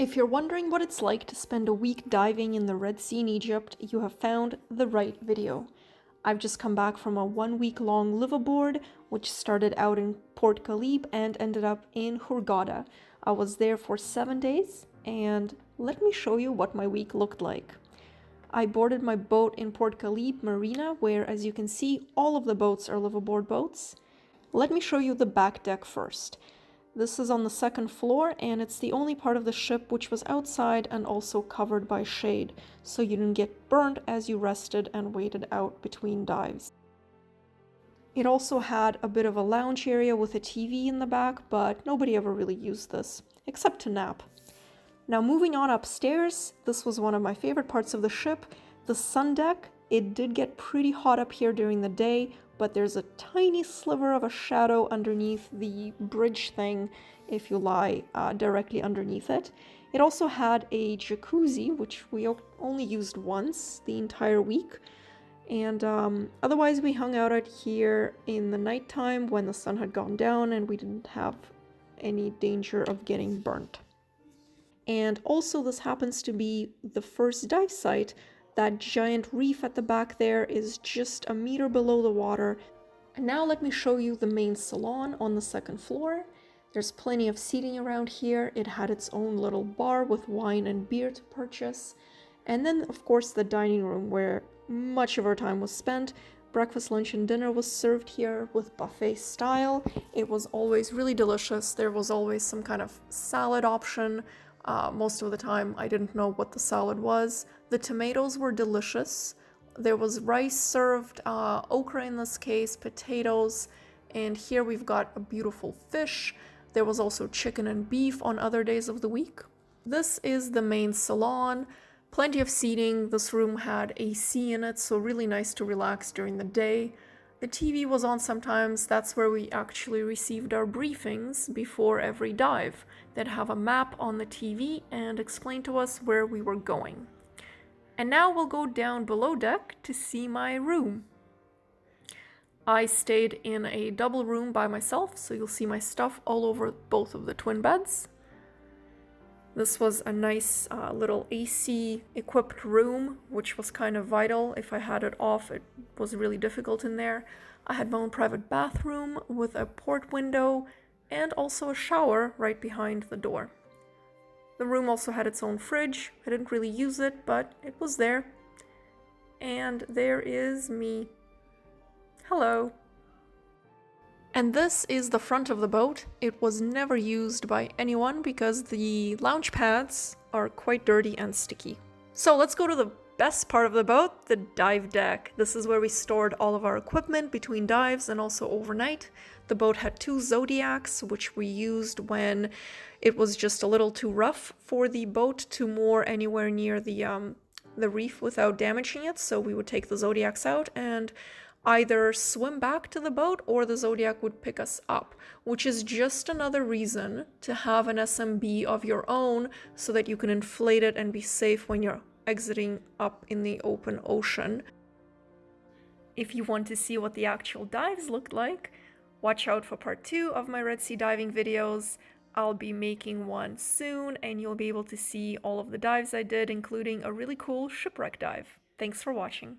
If you're wondering what it's like to spend a week diving in the Red Sea in Egypt, you have found the right video. I've just come back from a 1-week-long Liveaboard, which started out in Port Khalib and ended up in Hurghada. I was there for 7 days, and let me show you what my week looked like. I boarded my boat in Port Khalib Marina, where, as you can see, all of the boats are Liveaboard boats. Let me show you the back deck first. This is on the second floor, and it's the only part of the ship which was outside and also covered by shade, so you didn't get burnt as you rested and waited out between dives. It also had a bit of a lounge area with a TV in the back, but nobody ever really used this, except to nap. Now moving on upstairs, this was one of my favorite parts of the ship, the sun deck. It did get pretty hot up here during the day, but there's a tiny sliver of a shadow underneath the bridge thing if you lie directly underneath it. It also had a jacuzzi, which we only used once the entire week. And otherwise we hung out out here in the nighttime when the sun had gone down and we didn't have any danger of getting burnt. And also this happens to be the first dive site. That giant reef at the back there is just a meter below the water. And now let me show you the main salon on the second floor. There's plenty of seating around here. It had its own little bar with wine and beer to purchase. And then, of course, the dining room where much of our time was spent. Breakfast, lunch, and dinner was served here with buffet style. It was always really delicious. There was always some kind of salad option. Most of the time I didn't know what the salad was. The tomatoes were delicious. There was rice served, okra in this case, potatoes, and here we've got a beautiful fish. There was also chicken and beef on other days of the week. This is the main salon. Plenty of seating. This room had AC in it, so really nice to relax during the day. The TV was on sometimes. That's where we actually received our briefings before every dive. They'd have a map on the TV and explain to us where we were going. And now we'll go down below deck to see my room. I stayed in a double room by myself, so you'll see my stuff all over both of the twin beds. This was a nice little AC equipped room, which was kind of vital. If I had it off, it was really difficult in there. I had my own private bathroom with a port window and also a shower right behind the door. The room also had its own fridge. I didn't really use it, but it was there. And there is me. Hello. And this is the front of the boat. It was never used by anyone because the lounge pads are quite dirty and sticky. So let's go to the best part of the boat, the dive deck. This is where we stored all of our equipment between dives and also overnight. The boat had 2 Zodiacs, which we used when it was just a little too rough for the boat to moor anywhere near the reef without damaging it. So we would take the Zodiacs out and either swim back to the boat or the Zodiac would pick us up, which is just another reason to have an SMB of your own so that you can inflate it and be safe when you're exiting up in the open ocean. If you want to see what the actual dives looked like, watch out for part 2 of my Red Sea diving videos. I'll be making one soon and you'll be able to see all of the dives I did, including a really cool shipwreck dive. Thanks for watching.